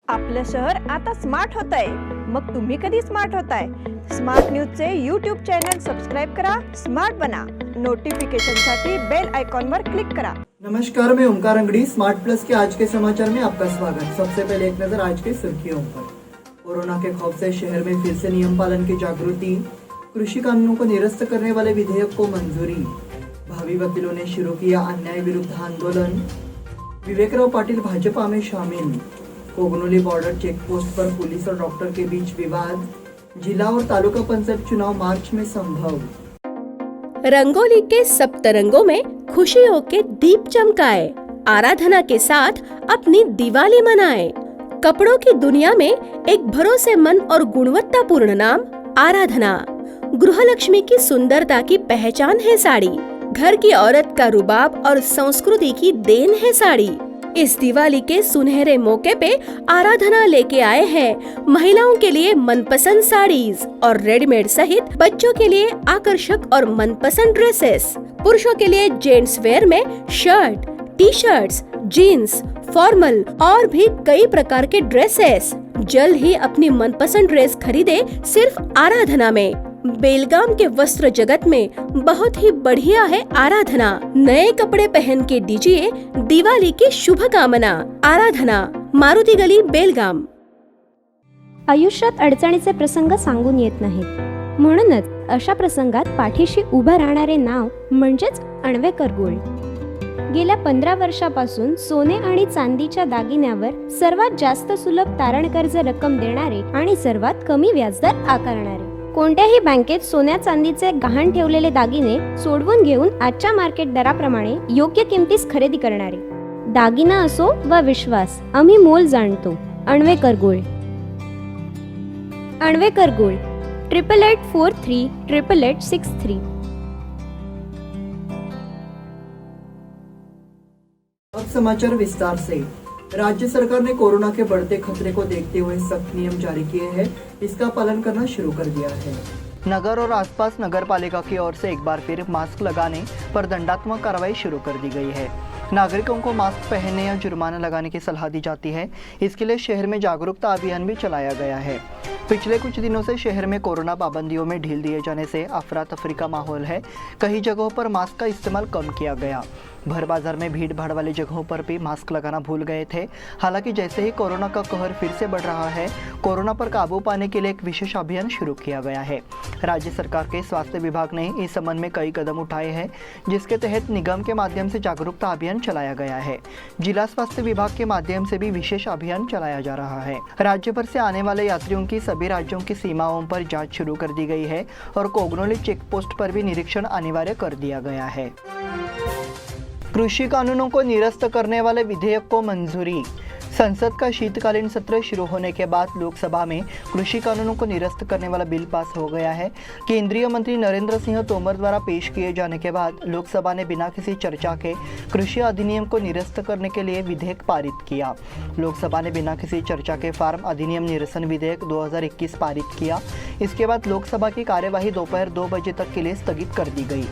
आपलं शहर आता स्मार्ट होतंय. मग तुम्ही कधी स्मार्ट होताय? स्मार्ट न्यूजचे यूट्यूब चॅनल सबस्क्राइब करा, स्मार्ट बना. नोटिफिकेशनसाठी बेल आइकॉनवर क्लिक करा. नमस्कार, मैं ओमकार अंगड़ी। स्मार्ट प्लस के आज के समाचार में आपका स्वागत। सबसे पहले एक नजर आज की सुर्खियों पर। कोरोना के खौफ से शहर में फिर से नियम पालन की जागृति। कृषि कानूनों को निरस्त करने वाले विधेयक को मंजूरी। भावी वकीलों ने शुरू किया अन्याय विरुद्ध आंदोलन। विवेकराव पाटिल भाजपा में शामिल। कोगनोली बॉर्डर चेक पोस्ट पर पुलिस और डॉक्टर के बीच विवाद। जिला और तालुका पंचायत चुनाव मार्च में संभव। रंगोली के सप्तरंगों में खुशियों के दीप चमकाए, आराधना के साथ अपनी दिवाली मनाए। कपड़ों की दुनिया में एक भरोसेमंद और गुणवत्तापूर्ण नाम आराधना। गृहलक्ष्मी की सुंदरता की पहचान है साड़ी। घर की औरत का रुबाब और संस्कृति की देन है साड़ी। इस दिवाली के सुनहरे मौके पे आराधना लेके आए हैं महिलाओं के लिए मनपसंद साड़ीज और रेडीमेड सहित बच्चों के लिए आकर्षक और मनपसंद ड्रेसेस। पुरुषों के लिए जेंट्स वेयर में shirt, T shirts, jeans, formal और भी कई प्रकार के ड्रेसेस। जल्द ही अपनी मनपसंद ड्रेस खरीदे सिर्फ आराधना में। बेलगाम के वस्त्र जगत में बहुत ही बढ़िया है आराधना। नए कपडे पहन के दीजिए दिवाळी की शुभकामना। आराधना, मारुती गली, बेलगाम। आयुष्यात अडचणीचे प्रसंग सांगून येत नाहीत, म्हणूनच अशा प्रसंगात पाठीशी उभं राहणारे नाव म्हणजेच अण्वेकर गोल्ड। गेल्या 15 वर्षापासून सोने आणि चांदीच्या दागिन्यावर सर्वात जास्त सुलभ तारण कर्ज रक्कम देणारे आणि सर्वात कमी व्याजदर आकारणारे। कोणत्याही बँकेत सोन्या चांदीचे गहाण ठेवलेले दागिने सोडवून घेऊन आजच्या मार्केट दराप्रमाणे योग्य किमतीस खरेदी करणारे। दागिना असो वा विश्वास, आम्ही मोल जाणतो। अण्वेकर गोल्ड। अण्वेकर गोल्ड 8843 8863। अब समाचार विस्तार से। राज्य सरकार ने कोरोना के बढ़ते खतरे को देखते हुए सख्त नियम जारी किए हैं। इसका पालन करना शुरू कर दिया है। नगर और आसपास नगर पालिका की ओर से एक बार फिर मास्क लगाने पर दंडात्मक कार्रवाई शुरू कर दी गई है। नागरिकों को मास्क पहनने या जुर्माना लगाने की सलाह दी जाती है। इसके लिए शहर में जागरूकता अभियान भी चलाया गया है। पिछले कुछ दिनों से शहर में कोरोना पाबंदियों में ढील दिए जाने से अफरा तफरी का माहौल है। कई जगहों पर मास्क का इस्तेमाल कम किया गया। भर बाजार में भीड़ भाड़ वाली जगहों पर भी मास्क लगाना भूल गए थे। हालांकि जैसे ही कोरोना का कहर फिर से बढ़ रहा है, कोरोना पर काबू पाने के लिए एक विशेष अभियान शुरू किया गया है। राज्य सरकार के स्वास्थ्य विभाग ने इस संबंध में कई कदम उठाए हैं, जिसके तहत निगम के माध्यम से जागरूकता अभियान चलाया गया है। जिला स्वास्थ्य विभाग के माध्यम से भी विशेष अभियान चलाया जा रहा है। राज्य भर से आने वाले यात्रियों की सभी राज्यों की सीमाओं पर जाँच शुरू कर दी गई है और कोगनोली चेक पोस्ट पर भी निरीक्षण अनिवार्य कर दिया गया है। कृषि कानूनों को निरस्त करने वाले विधेयक को मंजूरी। संसद का शीतकालीन सत्र शुरू होने के बाद लोकसभा में कृषि कानूनों को निरस्त करने वाला बिल पास हो गया है। केंद्रीय मंत्री नरेंद्र सिंह तोमर द्वारा पेश किए जाने के बाद लोकसभा ने बिना किसी चर्चा के कृषि अधिनियम को निरस्त करने के लिए विधेयक पारित किया। लोकसभा ने बिना किसी चर्चा के फार्म अधिनियम निरसन विधेयक 2021 पारित किया। इसके बाद लोकसभा की कार्यवाही दोपहर 2 बजे तक के लिए स्थगित कर दी गई।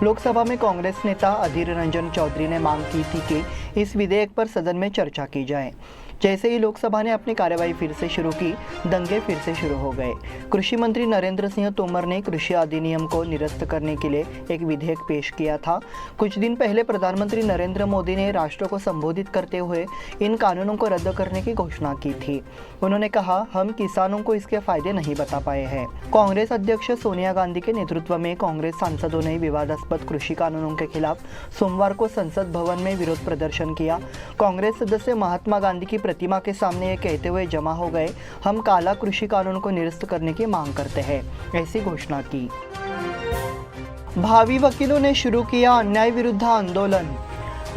लोकसभा में कांग्रेस नेता अधीर रंजन चौधरी ने मांग की थी कि इस विधेयक पर सदन में चर्चा की जाए। जैसे ही लोकसभा ने अपनी कार्यवाही फिर से शुरू की, दंगे फिर से शुरू हो गए। कृषि मंत्री नरेंद्र सिंह तोमर ने कृषि अधिनियम को निरस्त करने के लिए एक विधेयक पेश किया था। कुछ दिन पहले प्रधानमंत्री नरेंद्र मोदी ने राष्ट्र को संबोधित करते हुए इन कानूनों को रद्द करने की घोषणा की थी। उन्होंने कहा, हम किसानों को इसके फायदे नहीं बता पाए हैं। कांग्रेस अध्यक्ष सोनिया गांधी के नेतृत्व में कांग्रेस सांसदों ने विवादास्पद कृषि कानूनों के खिलाफ सोमवार को संसद भवन में विरोध प्रदर्शन किया। कांग्रेस सदस्य महात्मा गांधी की प्रतिमा के सामने ये कहते हुए जमा हो गए, हम काला कृषि कानून को निरस्त करने की मांग करते हैं, ऐसी घोषणा की। भावी वकीलों ने शुरू किया अन्याय विरुद्ध आंदोलन।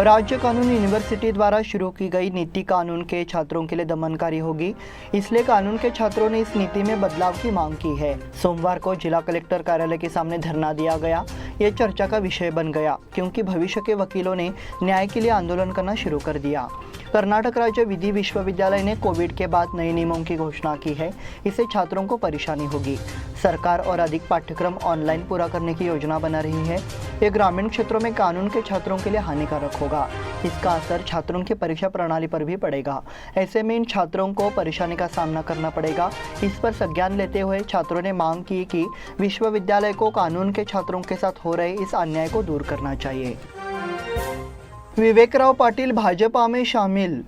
राज्य कानून यूनिवर्सिटी द्वारा शुरू की गई नीति कानून के छात्रों के लिए दमनकारी होगी, इसलिए कानून के छात्रों ने इस नीति में बदलाव की मांग की है। सोमवार को जिला कलेक्टर कार्यालय के सामने धरना दिया गया। ये चर्चा का विषय बन गया क्योंकि भविष्य के वकीलों ने न्याय के लिए आंदोलन करना शुरू कर दिया। कर्नाटक राज्य विधि विश्वविद्यालय ने कोविड के बाद नए नियमों की घोषणा की है। इससे छात्रों को परेशानी होगी। सरकार और अधिक पाठ्यक्रम ऑनलाइन पूरा करने की योजना बना रही है। ये ग्रामीण क्षेत्रों में कानून के छात्रों के लिए हानिकारक होगा। इसका असर छात्रों की परीक्षा प्रणाली पर भी पड़ेगा। ऐसे में इन छात्रों को परेशानी का सामना करना पड़ेगा। इस पर संज्ञान लेते हुए छात्रों ने मांग की कि विश्वविद्यालय को कानून के छात्रों के साथ हो रहे इस अन्याय को दूर करना चाहिए। विवेकराव पाटिल भाजपा में शामिल।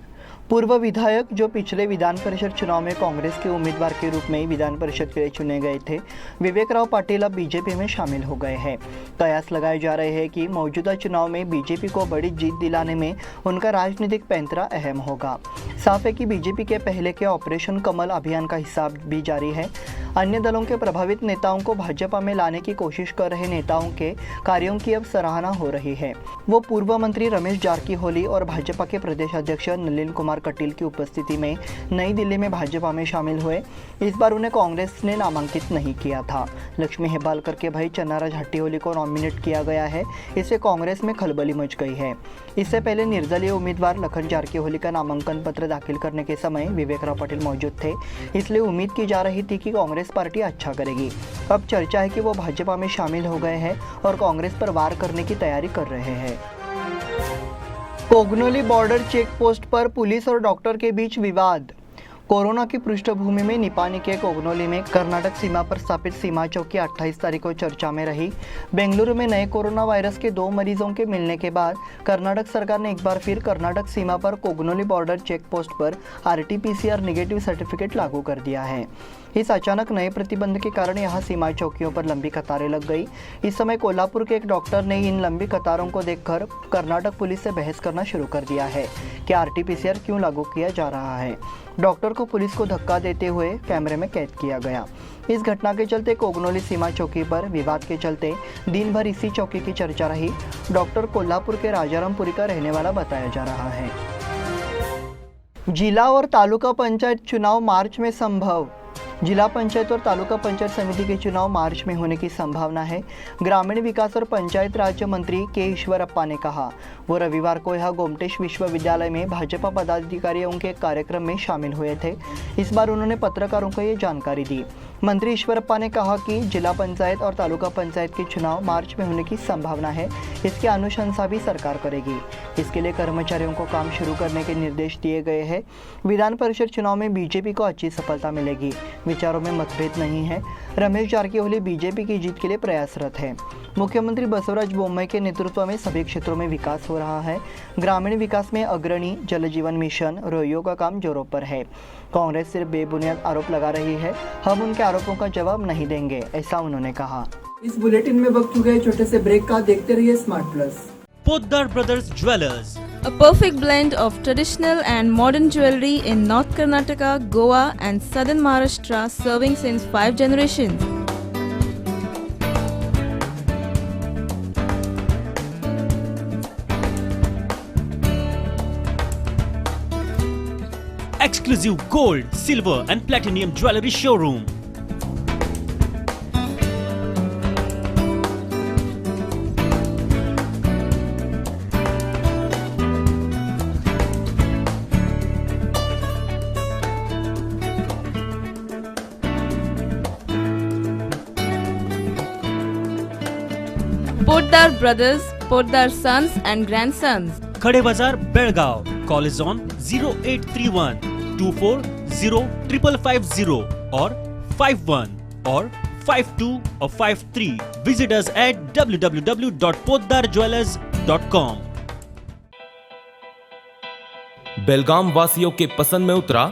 पूर्व विधायक जो पिछले विधान परिषद चुनाव में कांग्रेस के उम्मीदवार के रूप में विधान परिषद के लिए चुने गए थे, विवेकराव पाटिल अब बीजेपी में शामिल हो गए हैं। कयास लगाए जा रहे हैं कि मौजूदा चुनाव में बीजेपी को बड़ी जीत दिलाने में उनका राजनीतिक पैंतरा अहम होगा। साफ है कि बीजेपी के पहले के ऑपरेशन कमल अभियान का हिस्सा भी जारी है। अन्य दलों के प्रभावित नेताओं को भाजपा में लाने की कोशिश कर रहे नेताओं के कार्यों की अब सराहना हो रही है। वो पूर्व मंत्री रमेश जारकीहोली और भाजपा के प्रदेश अध्यक्ष नलिन कुमार कटील की उपस्थिति में नई दिल्ली में भाजपा में शामिल हुए। इस बार उन्हें कांग्रेस ने नामांकित नहीं किया था। लक्ष्मी हेब्बालकर के भाई चन्नाराज हट्टीहोली को नॉमिनेट किया गया है। इससे कांग्रेस में खलबली मच गई है। इससे पहले निर्दलीय उम्मीदवार लखन जारकीहोली का नामांकन पत्र दाखिल करने के समय विवेकराव पाटिल मौजूद थे। इसलिए उम्मीद की जा रही थी कि कांग्रेस पार्टी अच्छा करेगी। अब चर्चा है कि वो भाजपा में शामिल हो गए हैं और कांग्रेस पर वार करने की तैयारी कर रहे हैं। कोगनोली बॉर्डर चेक पोस्ट पर पुलिस और डॉक्टर के बीच विवाद। कोरोना की पृष्ठभूमि में निपानी के कोगनोली में कर्नाटक सीमा पर स्थापित सीमा चौकी 28 तारीख को चर्चा में रही। बेंगलुरु में नए कोरोना वायरस के 2 मरीजों के मिलने के बाद कर्नाटक सरकार ने एक बार फिर कर्नाटक सीमा पर कोगनोली बॉर्डर चेक पोस्ट पर RT-PCR नेगेटिव सर्टिफिकेट लागू कर दिया है। इस अचानक नए प्रतिबंध के कारण यहां सीमा चौकियों पर लंबी कतारें लग गई। इस समय कोल्हापुर के एक डॉक्टर ने इन लंबी कतारों को देखकर कर्नाटक पुलिस से बहस करना शुरू कर दिया है कि RT-PCR क्यों लागू किया जा रहा है। डॉक्टर को पुलिस को धक्का देते हुए कैमरे में कैद किया गया। इस घटना के चलते कोगनोली सीमा चौकी पर विवाद के चलते दिन भर इसी चौकी की चर्चा रही। डॉक्टर कोल्हापुर के राजारामपुरी का रहने वाला बताया जा रहा है। जिला और तालुका पंचायत चुनाव मार्च में संभव। जिला पंचायत और तालुका पंचायत समिति के चुनाव मार्च में होने की संभावना है। ग्रामीण विकास और पंचायत राज्य मंत्री के ईश्वरप्पा ने कहा। वो रविवार को यहां गोमटेश विश्वविद्यालय में भाजपा पदाधिकारियों के कार्यक्रम में शामिल हुए थे। इस बार उन्होंने पत्रकारों को ये जानकारी दी। मंत्री ईश्वरप्पा ने कहा कि जिला पंचायत और तालुका पंचायत के चुनाव मार्च में होने की संभावना है। इसकी अनुशंसा भी सरकार करेगी। इसके लिए कर्मचारियों को काम शुरू करने के निर्देश दिए गए हैं। विधान परिषद चुनाव में बीजेपी को अच्छी सफलता मिलेगी। विचारों में मतभेद नहीं है। रमेश जारकीहोली बीजेपी की जीत के लिए प्रयासरत है। मुख्यमंत्री बसवराज बोम्मई के नेतृत्व में सभी क्षेत्रों में विकास हो रहा है। ग्रामीण विकास में अग्रणी जल जीवन मिशन रोयो का काम जोरों पर है। कांग्रेस सिर्फ बेबुनियाद आरोप लगा रही है। हम उनके आरोपों का जवाब नहीं देंगे, ऐसा उन्होंने कहा। इस बुलेटिन में वक्त हो गए छोटे से ब्रेक का। देखते रहिए smart plus. Poddar Brothers Jewelers. A perfect blend of traditional and modern jewelry in North Karnataka, Goa and Southern Maharashtra, serving since 5 generations. Exclusive gold, silver and platinum jewelry showroom. Poddar Brothers, Poddar Sons and Grandsons. Khade Bazar, Belgaum. Call is on 0831 240 5550 or 51 or 52 or 53. Visit us at www.poddarjewelers.com. बेलगाम वासियों के पसंद में उतरा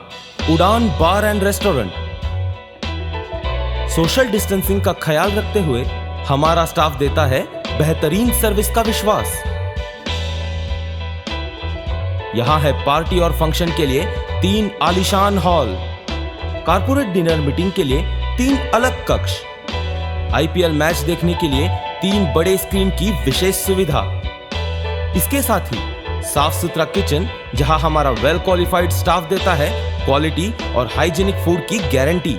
उड़ान बार and restaurant. Social distancing का ख्याल रखते हुए हमारा स्टाफ देता है बेहतरीन सर्विस का विश्वास। यहां है पार्टी और फंक्शन के लिए 3 आलीशान हॉल, कारपोरेट डिनर मीटिंग के लिए 3 अलग कक्ष, IPL मैच देखने के लिए 3 बड़े स्क्रीन की विशेष सुविधा। इसके साथ ही साफ सुथरा किचन जहां हमारा वेल क्वालिफाइड स्टाफ देता है क्वालिटी और हाइजीनिक फूड की गारंटी।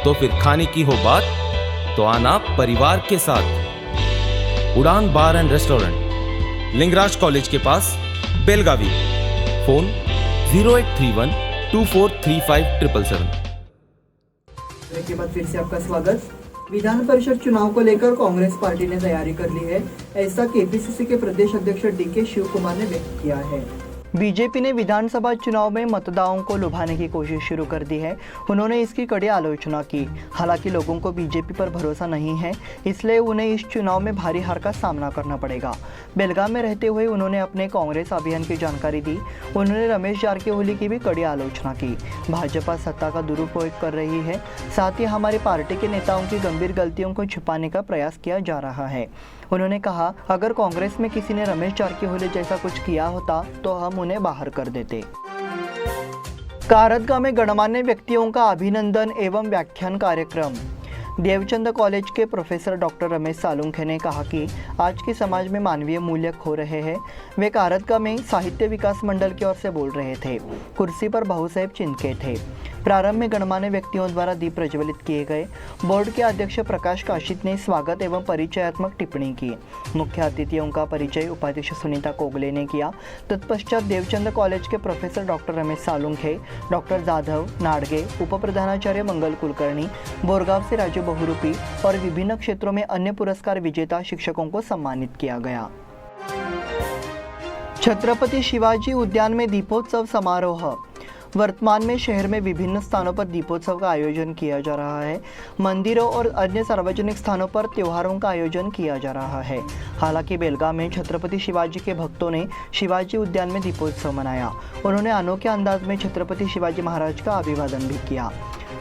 तो फिर खाने की हो बात तो आना परिवार के साथ। उड़ान बार एंड रेस्टोरेंट, लिंगराज कॉलेज के पास, बेलगावी। फोन 0831 2435 777। के बाद फिर से आपका स्वागत। विधान परिषद चुनाव को लेकर कांग्रेस पार्टी ने तैयारी कर ली है, ऐसा केपीसीसी के प्रदेश अध्यक्ष डीके शिव कुमार ने व्यक्त किया है। बीजेपी ने विधानसभा चुनाव में मतदाताओं को लुभाने की कोशिश शुरू कर दी है। उन्होंने इसकी कड़ी आलोचना की। हालांकि लोगों को बीजेपी पर भरोसा नहीं है, इसलिए उन्हें इस चुनाव में भारी हार का सामना करना पड़ेगा। बेलगाम में रहते हुए उन्होंने अपने कांग्रेस अभियान की जानकारी दी। उन्होंने रमेश जारकिहोली की भी कड़ी आलोचना की। भाजपा सत्ता का दुरुपयोग कर रही है, साथ ही हमारी पार्टी के नेताओं की गंभीर गलतियों को छिपाने का प्रयास किया जा रहा है। उन्होंने कहा, अगर कांग्रेस में किसी ने रमेश जारकिहोली जैसा कुछ किया होता तो हम उन्हें बाहर कर देते। कारदगा में गणमान्य व्यक्तियों का अभिनंदन एवं व्याख्यान कार्यक्रम। देवचंद कॉलेज के प्रोफेसर डॉक्टर रमेश सालुंखे ने कहा कि आज के समाज में मानवीय मूल्य खो रहे हैं। वे कारदगा में साहित्य विकास मंडल की ओर से बोल रहे थे। कुर्सी पर बाबूसाहेब चिंतके थे। प्रारंभ में गणमान्य व्यक्तियों द्वारा दीप प्रज्वलित किए गए। बोर्ड के अध्यक्ष प्रकाश काशित ने स्वागत एवं परिचयात्मक टिप्पणी की। मुख्य अतिथियों का परिचय उपाध्यक्ष सुनीता कोगले ने किया। तत्पश्चात देवचंद कॉलेज के professor doctor Ramesh Salunkhe, doctor Jadhav Nadge, उप प्रधानाचार्य मंगल कुलकर्णी, बोरगांव से राजू बहुरूपी और विभिन्न क्षेत्रों में अन्य पुरस्कार विजेता शिक्षकों को सम्मानित किया गया। छत्रपति शिवाजी उद्यान में दीपोत्सव समारोह। वर्तमान में शहर में विभिन्न स्थानों पर दीपोत्सव का आयोजन किया जा रहा है। मंदिरों और अन्य सार्वजनिक स्थानों पर त्योहारों का आयोजन किया जा रहा है। हालांकि बेलगाम में छत्रपति शिवाजी के भक्तों ने शिवाजी उद्यान में दीपोत्सव मनाया। उन्होंने अनोखे अंदाज में छत्रपति शिवाजी महाराज का अभिवादन भी किया।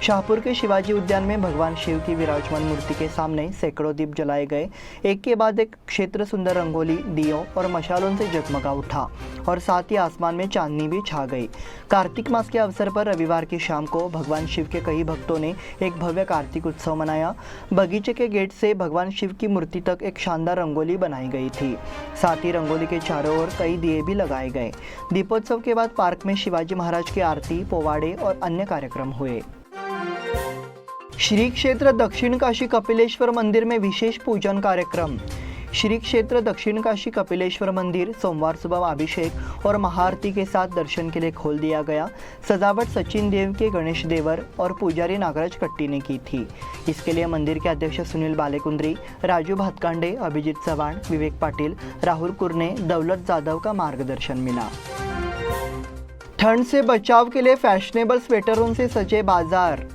शाहपुर के शिवाजी उद्यान में भगवान शिव की विराजमान मूर्ति के सामने सैकड़ों दीप जलाए गए। एक के बाद एक क्षेत्र सुंदर रंगोली, दियों और मशालों से जगमगा उठा और साथ ही आसमान में चांदनी भी छा गई। कार्तिक मास के अवसर पर रविवार की शाम को भगवान शिव के कई भक्तों ने एक भव्य कार्तिक उत्सव मनाया। बगीचे के गेट से भगवान शिव की मूर्ति तक एक शानदार रंगोली बनाई गई थी। साथ ही रंगोली के चारों ओर कई दिए भी लगाए गए। दीपोत्सव के बाद पार्क में शिवाजी महाराज की आरती, पोवाड़े और अन्य कार्यक्रम हुए। श्री क्षेत्र दक्षिण काशी कपिलेश्वर मंदिर में विशेष पूजन कार्यक्रम। श्री क्षेत्र दक्षिण काशी कपिलेश्वर मंदिर सोमवार सुबह अभिषेक और महाआरती के साथ दर्शन के लिए खोल दिया गया। सजावट सचिन देव के गणेश देवर और पुजारी नागराज कट्टी ने की थी। इसके लिए मंदिर के अध्यक्ष सुनील बालेकुंद्री, राजू भातकांडे, अभिजीत चव्हाण, विवेक पाटिल, राहुल कुरने, दौलत जाधव का मार्गदर्शन मिला। ठंड से बचाव के लिए फैशनेबल स्वेटरों से सजे बाजार।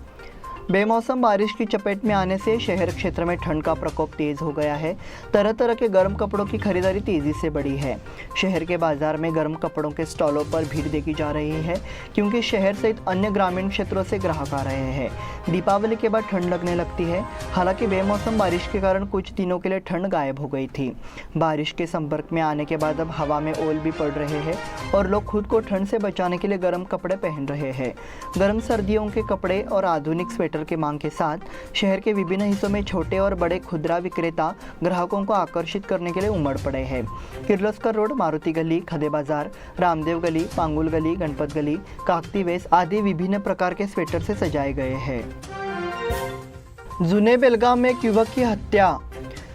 बेमौसम बारिश की चपेट में आने से शहर क्षेत्र में ठंड का प्रकोप तेज हो गया है। तरह तरह के गर्म कपड़ों की खरीदारी तेजी से बढ़ी है। शहर के बाजार में गर्म कपड़ों के स्टॉलों पर भीड़ देखी जा रही है, क्योंकि शहर सहित अन्य ग्रामीण क्षेत्रों से ग्राहक आ रहे हैं। दीपावली के बाद ठंड लगने लगती है। हालांकि बेमौसम बारिश के कारण कुछ दिनों के लिए ठंड गायब हो गई थी। बारिश के संपर्क में आने के बाद अब हवा में ओल भी पड़ रहे हैं और लोग खुद को ठंड से बचाने के लिए गर्म कपड़े पहन रहे हैं। गर्म सर्दियों के कपड़े और आधुनिक स्वेटर की मांग के साथ शहर के विभिन्न हिस्सों में छोटे और बड़े खुदरा विक्रेता ग्राहकों को आकर्षित करने के लिए उमड़ पड़े हैं। किर्लोस्कर रोड, मारुति गली, खदे बाजार, रामदेव गली, पांगुल गली, गणपत गली, काकती वेस आदि विभिन्न प्रकार के स्वेटर से सजाए गए हैं। जुने बेलगाम में एक युवक की हत्या।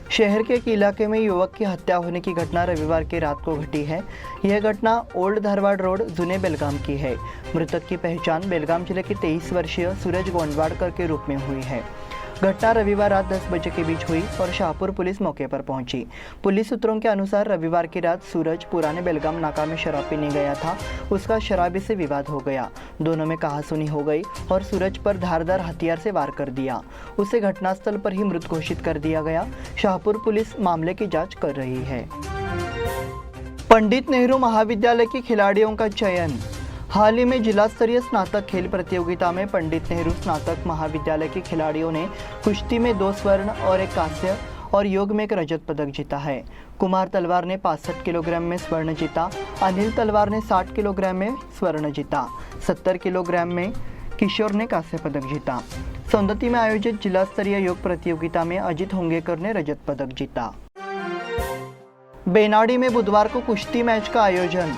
शहर के एक इलाके में युवक की हत्या होने की घटना रविवार की रात को घटी है। यह घटना ओल्ड धारवाड़ रोड, जुने बेलगाम की है। मृतक की पहचान बेलगाम जिले के 23 वर्षीय सूरज गोंडवाड़कर के रूप में हुई है। घटना रविवार रात 10 बजे के बीच हुई और शाहपुर पुलिस मौके पर पहुंची। पुलिस सूत्रों के अनुसार रविवार की रात सूरज पुराने बेलगाम नाका में शराब पीने गया था। उसका शराबी से विवाद हो गया। दोनों में कहासुनी हो गई और सूरज पर धारदार हथियार से वार कर दिया। उसे घटनास्थल पर ही मृत घोषित कर दिया गया। शाहपुर पुलिस मामले की जांच कर रही है। पंडित नेहरू महाविद्यालय के खिलाड़ियों का चयन। हाल ही में जिला स्तरीय स्नातक खेल प्रतियोगिता में पंडित नेहरू स्नातक महाविद्यालय के खिलाड़ियों ने कुश्ती में 2 स्वर्ण और 1 कांस्य और योग में 1 रजत पदक जीता है। कुमार तलवार ने 65 किलोग्राम में स्वर्ण जीता। अनिल तलवार ने 60 किलोग्राम में स्वर्ण जीता। 70 किलोग्राम में किशोर ने कांस्य पदक जीता। सौंदती में आयोजित जिला स्तरीय योग प्रतियोगिता में अजित होंगेकर ने रजत पदक जीता। बेनाडी में बुधवार को कुश्ती मैच का आयोजन।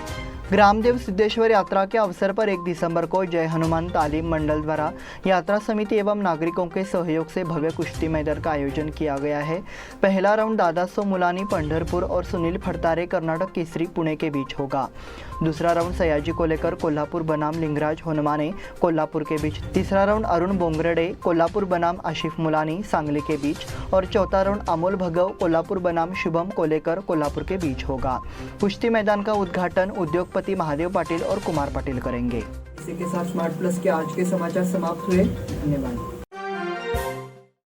ग्रामदेव सिद्धेश्वर यात्रा के अवसर पर 1 दिसंबर को जय हनुमान तालीम मंडल द्वारा यात्रा समिति एवं नागरिकों के सहयोग से भव्य कुश्ती मैदान का आयोजन किया गया है। पहला राउंड दादासो मुलानी पंढरपुर और सुनील फड़तारे कर्नाटक केसरी पुणे के बीच होगा। दूसरा राउंड सयाजी कोलेकर कोल्हापुर बनाम लिंगराज होनमाने कोल्हापुर के बीच, तीसरा राउंड अरुण बोंगरडे कोल्हापुर बनाम आशिफ मुलानी सांगली के बीच और चौथा राउंड अमोल भगव कोल्हापुर बनाम शुभम कोलेकर कोल्हापुर के बीच होगा। कुश्ती मैदान का उद्घाटन उद्योगपति महादेव पाटिल और कुमार पाटिल करेंगे। इसी के साथ स्मार्ट प्लस के आज के समाचार समाप्त हुए। धन्यवाद।